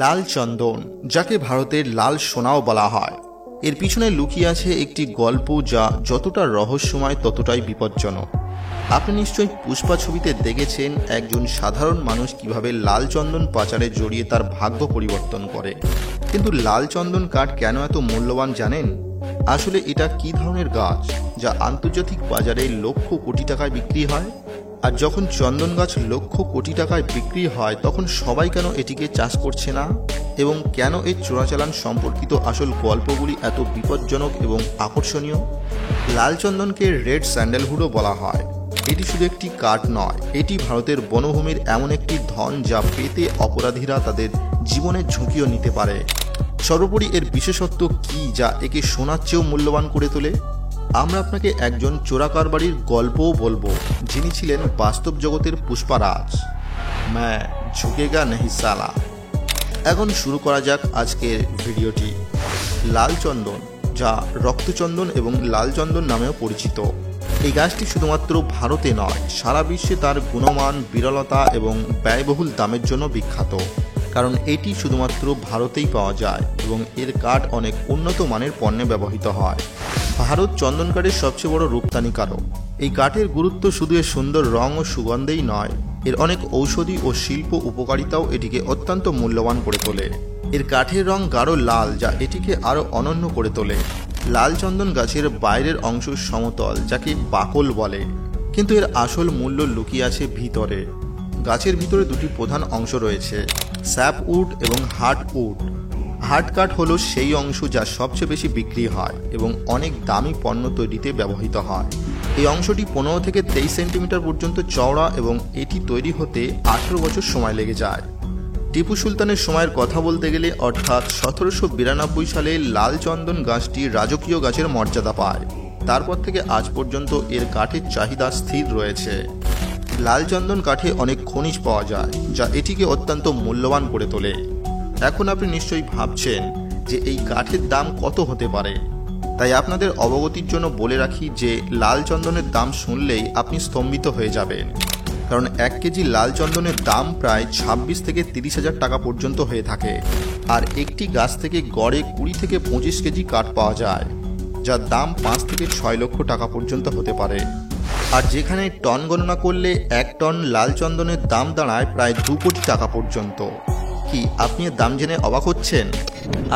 লাল চন্দন, যাকে ভারতের লাল সোনাও বলা হয়, এর পিছনে লুকিয়ে আছে একটি গল্প যা যতটা রহস্যময় ততটাই বিপজ্জনক। আপনি নিশ্চয়ই পুষ্পা ছবিতে দেখেছেন একজন সাধারণ মানুষ কিভাবে লাল চন্দন পাচারে জড়িয়ে তার ভাগ্য পরিবর্তন করে। কিন্তু লাল চন্দন কাঠ কেন এত মূল্যবান জানেন? আসলে এটা কি ধরনের গাছ যা আন্তর্জাতিক বাজারে লক্ষ কোটি টাকায় বিক্রি হয়? আর যখন চন্দন গাছ লক্ষ কোটি টাকায় বিক্রি হয় তখন সবাই কেন এটিকে চাষ করছে না? এবং কেন এর চোরাচালান সম্পর্কিত আসল গল্পগুলি এত বিপজ্জনক এবং আকর্ষণীয়? লাল চন্দনকে রেড স্যান্ডেলউডও বলা হয়। এটি শুধু একটি কাঠ নয়, এটি ভারতের বনভূমির এমন একটি ধন যা পেতে অপরাধীরা তাদের জীবনের ঝুঁকিও নিতে পারে। সর্বোপরি এর বিশেষত্ব কি যা একে সোনার চেয়েও মূল্যবান করে তোলে? আমরা আপনাকে একজন চোরাকারবারির গল্পও বলবো, যিনি ছিলেন বাস্তব জগতের পুষ্পারাজ। ম্যা ঝুঁকেগা নেহি সালা। এখন শুরু করা যাক আজকের ভিডিওটি। লাল চন্দন, যা রক্তচন্দন এবং লাল চন্দন নামেও পরিচিত, এই গাছটি শুধুমাত্র ভারতে নয়, সারা বিশ্বে তার গুণমান, বিরলতা এবং ব্যয়বহুল দামের জন্য বিখ্যাত। কারণ এটি শুধুমাত্র ভারতেই পাওয়া যায় এবং এর কাঠ অনেক উন্নত মানের পণ্যে ব্যবহৃত হয়। ভারত চন্দন কাঠের সবচেয়ে বড় রপ্তানিকারক। এই কাঠের গুরুত্ব শুধু এর সুন্দর রং ও সুগন্ধেই নয়, এর অনেক ঔষধি ও শিল্প উপকারিতাও এটিকে অত্যন্ত মূল্যবান করে তোলে। এর কাঠের রং গাঢ় লাল, যা এটিকে আরও অনন্য করে তোলে। লাল চন্দন গাছের বাইরের অংশ সমতল, যাকে বাকল বলে, কিন্তু এর আসল মূল্য লুকিয়ে আছে ভিতরে। গাছের ভিতরে দুটি প্রধান অংশ রয়েছে, স্যাপউড এবং হার্ডউড। হার্ড কাঠ হলো সেই অংশ যা সবচেয়ে বেশি বিক্রি হয় এবং অনেক দামি পণ্য তৈরিতে ব্যবহৃত হয়। এই অংশটি 15 থেকে 23 সেন্টিমিটার পর্যন্ত চওড়া এবং এটি তৈরি হতে 18 বছর সময় লেগে যায়। টিপু সুলতানের সময়ের কথা বলতে গেলে অর্থাৎ 1792 সালে লাল চন্দন গাছটি রাজকীয় গাছের মর্যাদা পায়। তারপর থেকে আজ পর্যন্ত এর কাঠের চাহিদা স্থির রয়েছে। লাল চন্দন কাঠে অনেক খনিজ পাওয়া যায়, যা এটিকে অত্যন্ত মূল্যবান করে তোলে। এখন আপনি নিশ্চয়ই ভাবছেন যে এই কাঠের দাম কত হতে পারে। তাই আপনাদের অবগতির জন্য বলে রাখি যে লাল চন্দনের দাম শুনলেই আপনি স্তম্ভিত হয়ে যাবেন। কারণ 1 কেজি লাল চন্দনের দাম প্রায় 26 থেকে 30 হাজার টাকা পর্যন্ত হয়ে থাকে। আর একটি গাছ থেকে গড়ে 20 থেকে 25 কেজি কাঠ পাওয়া যায়, যার দাম 5 থেকে 6 লক্ষ টাকা পর্যন্ত হতে পারে। আর যেখানে টন গণনা করলে 1 টন লাল চন্দনের দাম দাঁড়ায় প্রায় 2 কোটি টাকা পর্যন্ত। কি আপনি এর দাম জেনে অবাক হচ্ছেন?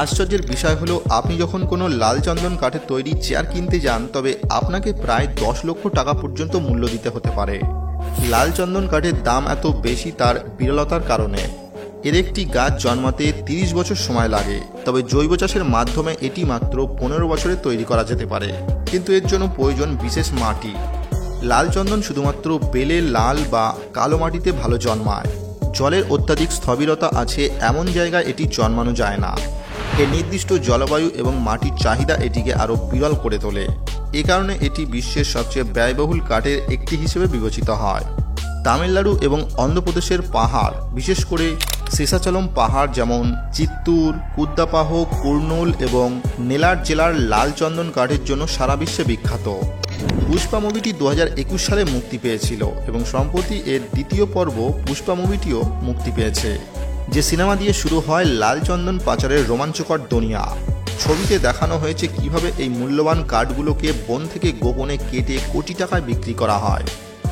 আশ্চর্যের বিষয় হলো, আপনি যখন কোনো লাল চন্দন কাঠের তৈরি চেয়ার কিনতে যান তবে আপনাকে প্রায় 10 লক্ষ টাকা পর্যন্ত মূল্য দিতে হতে পারে। লাল চন্দন কাঠের দাম এত বেশি তার বিরলতার কারণে। এর একটি গাছ জন্মাতে 30 বছর সময় লাগে, তবে জৈব চাষের মাধ্যমে এটি মাত্র 15 বছরে তৈরি করা যেতে পারে। কিন্তু এর জন্য প্রয়োজন বিশেষ মাটি। লাল চন্দন শুধুমাত্র বেলে, লাল বা কালো মাটিতে ভালো জন্মায়। জলের অত্যাধিক স্থবিরতা আছে এমন জায়গায় এটি জন্মানো যায় না। এর নির্দিষ্ট জলবায়ু এবং মাটির চাহিদা এটিকে আরও বিরল করে তোলে। এ কারণে এটি বিশ্বের সবচেয়ে ব্যয়বহুল কাঠের একটি হিসেবে বিবেচিত হয়। তামিলনাড়ু এবং অন্ধ্রপ্রদেশের পাহাড়, বিশেষ করে শেষাচলম পাহাড়, যেমন চিত্তুর, কুদ্দাপাহ, কুর্নুল এবং নেলার জেলার লাল চন্দন কাঠের জন্য সারা বিশ্বে বিখ্যাত। পুষ্পা মুভিটি 2021 সালে মুক্তি পেয়েছিল এবং সম্প্রতি এর দ্বিতীয় পর্ব পুষ্পা মুভিটিও মুক্তি পেয়েছে, যে সিনেমা দিয়ে শুরু হয় লাল চন্দন পাচারের রোমাঞ্চকর দুনিয়া। ছবিতে দেখানো হয়েছে কিভাবে এই মূল্যবান কাঠগুলোকে বন থেকে গোপনে কেটে কোটি টাকায় বিক্রি করা হয়।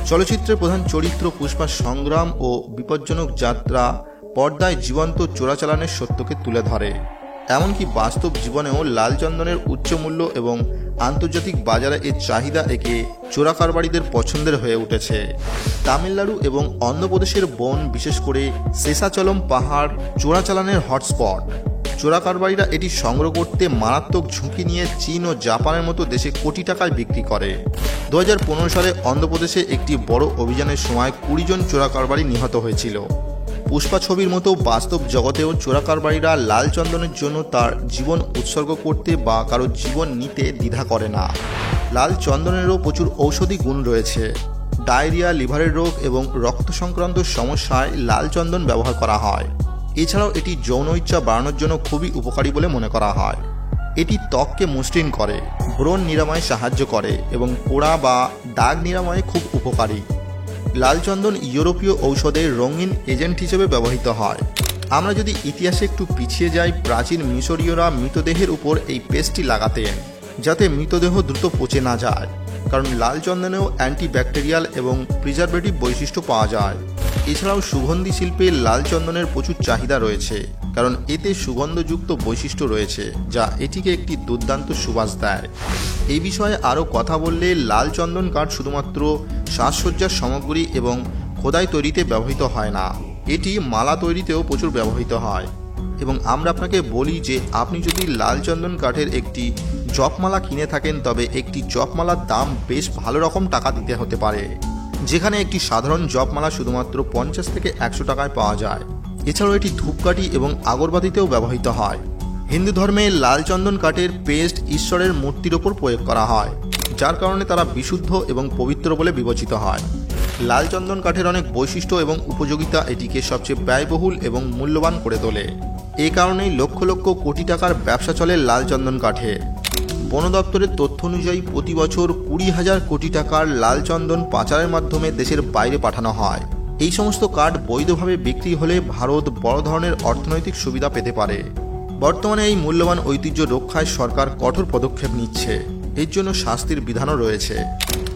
চলচ্চিত্রের প্রধান চরিত্র পুষ্পার সংগ্রাম ও বিপজ্জনক যাত্রা পর্দায় জীবন্ত চোরাচালানের সত্যকে তুলে ধরে। এমনকি বাস্তব জীবনেও লাল চন্দনের উচ্চ মূল্য এবং আন্তর্জাতিক বাজারে এর চাহিদা একে চোরাকারবারিদের পছন্দের হয়ে উঠেছে। তামিলনাড়ু এবং অন্ধ্রপ্রদেশের বন, বিশেষ করে শেষাচলম পাহাড়, চোরাচালানের হটস্পট। চোরাকারবারিরা এটি সংগ্রহ করতে মারাত্মক ঝুঁকি নিয়ে চীন ও জাপানের মতো দেশে কোটি টাকায় বিক্রি করে। 2015 সালে অন্ধ্রপ্রদেশে একটি বড় অভিযানের সময় 20 জন চোরাকারবারি নিহত হয়েছিল। পুষ্পা ছবির মতো বাস্তব জগতেও চোরাকারবারিরা লাল চন্দনের জন্য তার জীবন উৎসর্গ করতে বা কারো জীবন নিতে দ্বিধা করে না। লাল চন্দনেরও প্রচুর ঔষধি গুণ রয়েছে। ডায়রিয়া, লিভারের রোগ এবং রক্ত সংক্রান্ত সমস্যায় লাল চন্দন ব্যবহার করা হয়। এছাড়াও এটি যৌন ইচ্ছা বাড়ানোর জন্য খুবই উপকারী বলে মনে করা হয়। এটি ত্বককে মসৃণ করে, ব্রণ নিরাময়ে সাহায্য করে এবং পোড়া বা দাগ নিরাময়ে খুব উপকারী। লাল চন্দন ইউরোপীয় ঔষধের রঙিন এজেন্ট হিসেবে ব্যবহৃত হয়। আমরা যদি ইতিহাসে একটু পিছিয়ে যাই, প্রাচীন মিশরীয়রা মৃতদেহের উপর এই পেস্টটি লাগাতেন যাতে মৃতদেহ দ্রুত পচে না যায়, কারণ লাল চন্দনেও অ্যান্টিব্যাকটেরিয়াল এবং প্রিজারভেটিভ বৈশিষ্ট্য পাওয়া যায়। এছাড়াও সুগন্ধি শিল্পে লাল চন্দনের প্রচুর চাহিদা রয়েছে, কারণ এতে সুগন্ধযুক্ত বৈশিষ্ট্য রয়েছে যা এটিকে একটি দুর্দান্ত সুবাস দেয়। এই বিষয়ে আরও কথা বললে, লাল চন্দন কাঠ শুধুমাত্র সাজসজ্জার সামগ্রী এবং খোদাই তৈরিতে ব্যবহৃত হয় না, এটি মালা তৈরিতেও প্রচুর ব্যবহৃত হয়। এবং আমরা আপনাকে বলি যে আপনি যদি লাল চন্দন কাঠের একটি জপমালা কিনে থাকেন, তবে একটি জপমালার দাম বেশ ভালো রকম টাকা দিতে হতে পারে, যেখানে একটি সাধারণ জপমালা শুধুমাত্র 50 থেকে 100 টাকায় পাওয়া যায়। এছাড়াও এটি ধূপকাঠি এবং আগরবাতিতেও ব্যবহৃত হয়। হিন্দু ধর্মে লাল চন্দন কাঠের পেস্ট ঈশ্বরের মূর্তির ওপর প্রয়োগ করা হয়, যার কারণে তারা বিশুদ্ধ এবং পবিত্র বলে বিবেচিত হয়। লাল চন্দন কাঠের অনেক বৈশিষ্ট্য এবং উপযোগিতা এটিকে সবচেয়ে ব্যয়বহুল এবং মূল্যবান করে তোলে। এই কারণেই লক্ষ লক্ষ কোটি টাকার ব্যবসা চলে লাল চন্দন কাঠে। বন দপ্তরের তথ্য অনুযায়ী প্রতি বছর 20,000 কোটি টাকার লাল চন্দন পাচারের মাধ্যমে দেশের বাইরে পাঠানো হয়। এই সমস্ত কাঠ বৈধভাবে বিক্রি হলে ভারত বড় ধরনের অর্থনৈতিক সুবিধা পেতে পারে। বর্তমানে এই মূল্যবান ঐতিহ্য রক্ষায় সরকার কঠোর পদক্ষেপ নিচ্ছে। এর জন্য শাস্তির বিধানও রয়েছে।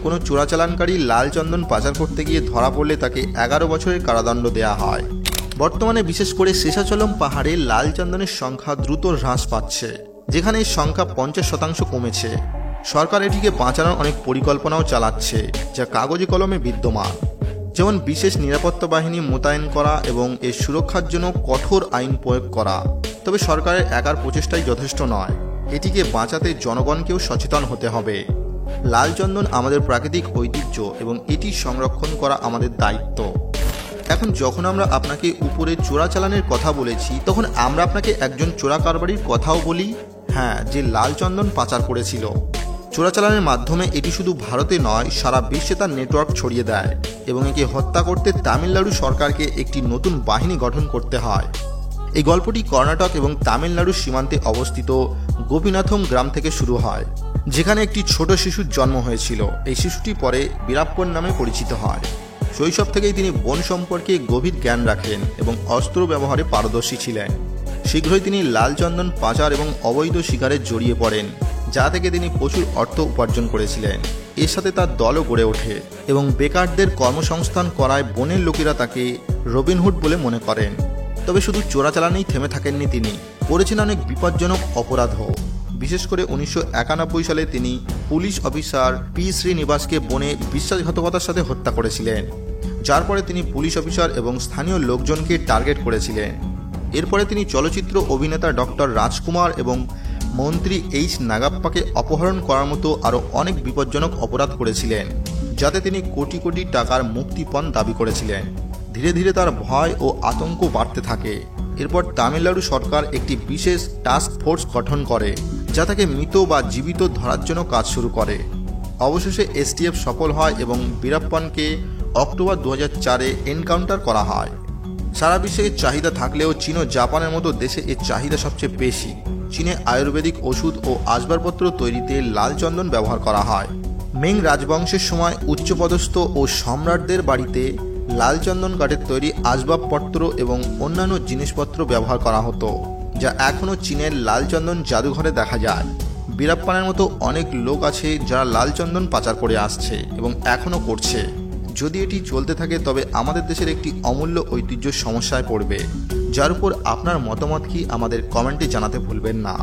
কোনো চোরাচালানকারী লাল চন্দন পাচার করতে গিয়ে ধরা পড়লে তাকে 11 বছরের কারাদণ্ড দেওয়া হয়। বর্তমানে বিশেষ করে শেষাচলম পাহাড়ে লাল চন্দনের সংখ্যা দ্রুত হ্রাস পাচ্ছে, যেখানে এই সংখ্যা 50% কমেছে। সরকার এটিকে বাঁচানোর অনেক পরিকল্পনাও চালাচ্ছে, যা কাগজে কলমে বিদ্যমান, যেমন বিশেষ নিরাপত্তা বাহিনী মোতায়েন করা এবং এর সুরক্ষার জন্য কঠোর আইন প্রয়োগ করা। তবে সরকারের একার প্রচেষ্টাই যথেষ্ট নয়, এটিকে বাঁচাতে জনগণকেও সচেতন হতে হবে। লাল চন্দন আমাদের প্রাকৃতিক ঐতিহ্য এবং এটি সংরক্ষণ করা আমাদের দায়িত্ব। এখন যখন আমরা আপনাকে উপরে চোরাচালানের কথা বলেছি, তখন আমরা আপনাকে একজন চোরা কারবারির কথাও বলি, হ্যাঁ, যে লাল চন্দন পাচার করেছিল। চোরাচালানের মাধ্যমে এটি শুধু ভারতে নয়, সারা বিশ্বে তার নেটওয়ার্ক ছড়িয়ে দেয় এবং একে হত্যা করতে তামিলনাড়ু সরকারকে একটি নতুন বাহিনী গঠন করতে হয়। এই গল্পটি কর্ণাটক এবং তামিলনাড়ুর সীমান্তে অবস্থিত গোপীনাথম গ্রাম থেকে শুরু হয়, যেখানে একটি ছোট শিশুর জন্ম হয়েছিল। এই শিশুটি পরে বীরাপ্পন নামে পরিচিত হয়। শৈশব থেকেই তিনি বন সম্পর্কে গভীর জ্ঞান রাখেন এবং অস্ত্র ব্যবহারে পারদর্শী ছিলেন। শীঘ্রই তিনি লাল চন্দন পাচার এবং অবৈধ শিকারে জড়িয়ে পড়েন, যা থেকে তিনি প্রচুর অর্থ উপার্জন করেছিলেন। এর সাথে তার দলও গড়ে ওঠে এবং বেকারদের কর্মসংস্থান করায় বনের লোকেরা তাকে রবিনহুড বলে মনে করেন। তবে শুধু চোরাচালানেই থেমে থাকেননি, তিনি করেছেন অনেক বিপজ্জনক অপরাধও। বিশেষ করে 1991 সালে তিনি পুলিশ অফিসার পি শ্রীনিবাসকে বনে বিশ্বাসঘাতকতার সাথে হত্যা করেছিলেন, যার পরে তিনি পুলিশ অফিসার এবং স্থানীয় লোকজনকে টার্গেট করেছিলেন। এরপরে তিনি চলচ্চিত্র অভিনেতা ডক্টর রাজকুমার এবং মন্ত্রী এইচ নাগাপ্পাকে অপহরণ করার মতো আরও অনেক বিপজ্জনক অপরাধ করেছিলেন, যাতে তিনি কোটি কোটি টাকার মুক্তিপণ দাবি করেছিলেন। ধীরে ধীরে তার ভয় ও আতঙ্ক বাড়তে থাকে। এরপর তামিলনাড়ু সরকার একটি বিশেষ টাস্ক ফোর্স গঠন করে, যা তাকে মৃত বা জীবিত ধরার জন্য কাজ শুরু করে। অবশেষে এসটিএফ সফল হয় এবং বীরাপ্পনকে অক্টোবর 2004-এ এনকাউন্টার করা হয়। সারা বিশ্বে এর চাহিদা থাকলেও চীন ও জাপানের মতো দেশে এর চাহিদা সবচেয়ে বেশি। চীনে আয়ুর্বেদিক ওষুধ ও আসবাবপত্র তৈরিতে লাল চন্দন ব্যবহার করা হয়। মিং রাজবংশের সময় উচ্চপদস্থ ও সম্রাটদের বাড়িতে লাল চন্দন কাঠের তৈরি আসবাবপত্র এবং অন্যান্য জিনিসপত্র ব্যবহার করা হতো, যা এখনও চীনের লাল চন্দন জাদুঘরে দেখা যায়। বীরাপ্পনের মতো অনেক লোক আছে যারা লাল চন্দন পাচার করে আসছে এবং এখনও করছে। যদি এটি চলতে থাকে, তবে আমাদের দেশের একটি অমূল্য ঐতিহ্য সমস্যায় পড়বে। যার উপর আপনার মতামত কি আমাদের কমেন্টে জানাতে ভুলবেন না।